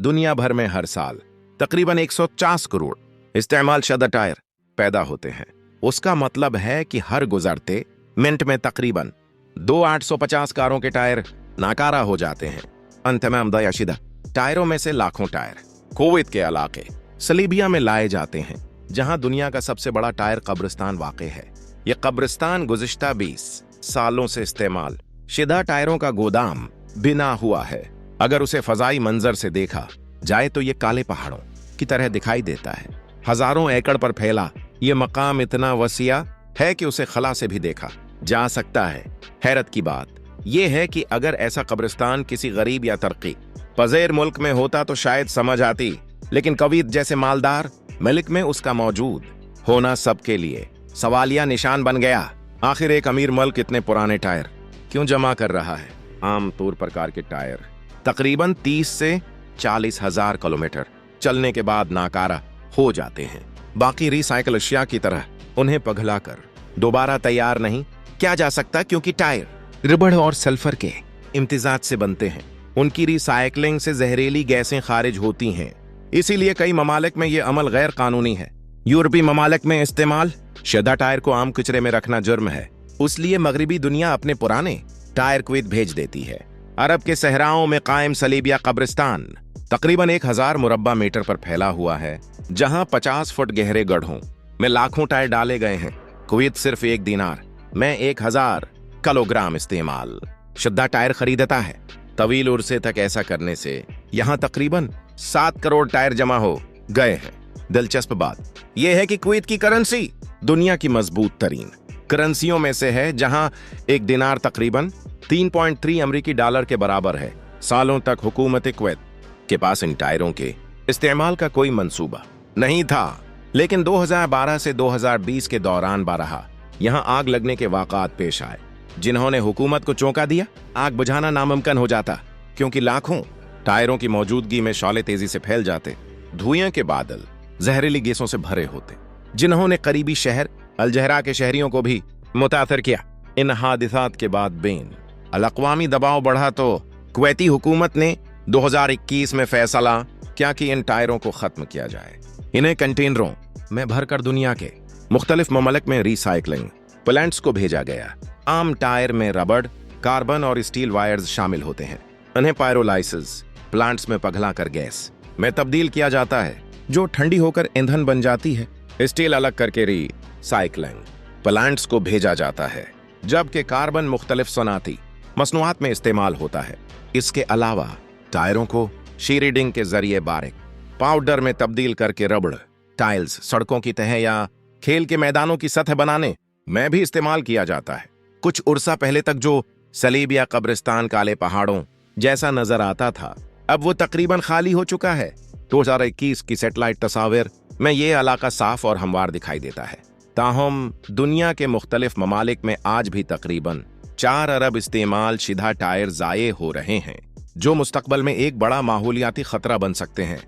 दुनिया भर में हर साल तकरीबन 150 करोड़ इस्तेमाल शुदा टायर पैदा होते हैं। उसका मतलब है कि हर गुजरते मिनट में तकरीबन 850 कारों के टायर नाकारा हो जाते हैं। अंत में अमदायाशिदा टायरों में से लाखों टायर कुवैत के इलाके सलीबिया में लाए जाते हैं, जहां दुनिया का सबसे बड़ा टायर कब्रिस्तान वाक़ है। यह कब्रिस्तान गुज़िश्ता 20 सालों से इस्तेमाल शुदा टायरों का गोदाम बिना हुआ है। अगर उसे फजाई मंजर से देखा जाए तो ये काले पहाड़ों की तरह दिखाई देता है। हजारों एकड़ पर फैला ये मकाम इतना वसिया है कि उसे खला से भी देखा जा सकता है। हैरत की बात यह है कि अगर ऐसा कब्रिस्तान किसी गरीब या तरक्की पज़ीर मुल्क में होता तो शायद समझ आती, लेकिन कुवैत जैसे मालदार मुल्क में उसका मौजूद होना सबके लिए सवालिया निशान बन गया। आखिर एक अमीर मुल्क इतने पुराने टायर क्यों जमा कर रहा है? आम तौर प्रकार के टायर तकरीबन 30 से 40 हजार किलोमीटर चलने के बाद नाकारा हो जाते हैं। बाकी रिसाइकल अशिया की तरह उन्हें पिघलाकर दोबारा तैयार नहीं किया जा सकता, क्योंकि टायर रबड़ और सल्फर के इम्तिजाज से बनते हैं। उनकी रिसाइकलिंग से जहरीली गैसें खारिज होती हैं। इसीलिए कई ममालिक में यह अमल गैर कानूनी है। यूरोपीय ममालिक में इस्तेमाल शुदा टायर को आम कचरे में रखना जुर्म है। इसलिए मगरबी दुनिया अपने पुराने टायर कुवैत भेज देती है। अरब के सहराओं में कायम सलीबिया कब्रिस्तान तकरीबन 1000 मुरब्बा मीटर पर फैला हुआ है, जहां 50 फुट गहरे गड्ढों में लाखों टायर डाले गए हैं। कुवैत सिर्फ 1 दिनार में 1000 किलोग्राम इस्तेमाल शुदा टायर खरीदता है। तवील उर्से तक ऐसा करने से यहां तकरीबन 7 करोड़ टायर जमा हो गए हैं। दिलचस्प बात यह है कि कुवैत की करेंसी दुनिया की मजबूत तरीन करेंसियों में से है, जहां 1 दिनार तकरीबन 3.3 अमेरिकी डॉलर के बराबर है। सालों तक हुकूमत कुवैत के पास इन टायरों के इस्तेमाल का कोई मंसूबा नहीं था, लेकिन 2012 से 2020 के दौरान बारहा यहां आग लगने के वाक़ात पेश आए, जिन्होंने हुकूमत को चौंका दिया। आग बुझाना नामुमकिन हो जाता, क्योंकि लाखों टायरों की मौजूदगी में शौले तेजी से फैल जाते। धुएं के बादल जहरीली गैसों से भरे होते, जिन्होंने करीबी शहर अलजहरा के शहरियों को भी मुतासर किया। इन हादिसात के बाद बेन अल-अक़वामी दबाव बढ़ा तो कुवैती हुकूमत ने 2021 में फैसला किया कि इन टायरों को खत्म किया जाए। इन्हें कंटेनरों में भरकर दुनिया के मुख्तलिफ ममालिक में रिसाइकलिंग प्लांट्स को भेजा गया। आम टायर में रबड़, कार्बन और स्टील वायर्स शामिल होते हैं। इन्हें पायरोलाइसिस प्लांट्स में पिघलाकर गैस में तब्दील किया जाता है, जो ठंडी होकर ईंधन बन जाती है। स्टील अलग करके रिसाइकलिंग प्लांट्स को भेजा जाता है, जबकि कार्बन मुख्तलिफ सनाती मसनूआत में इस्तेमाल होता है। इसके अलावा टायरों को शीरीडिंग के जरिए बारीक पाउडर में तब्दील करके रबड़ टाइल्स, सड़कों की तह या खेल के मैदानों की सतह बनाने में भी इस्तेमाल किया जाता है। कुछ उर्सा पहले तक जो सलीबिया कब्रिस्तान काले पहाड़ों जैसा नजर आता था, अब वो तकरीबन खाली हो चुका है। 2021 की सैटेलाइट तस्वीर में ये इलाका साफ और हमवार दिखाई देता है। ताहम दुनिया के मुख्तलिफ ममालिक में आज भी तकरीबन 4 अरब इस्तेमाल शुदा टायर ज़ाये हो रहे हैं, जो मुस्तकबल में एक बड़ा माहौलियाती खतरा बन सकते हैं।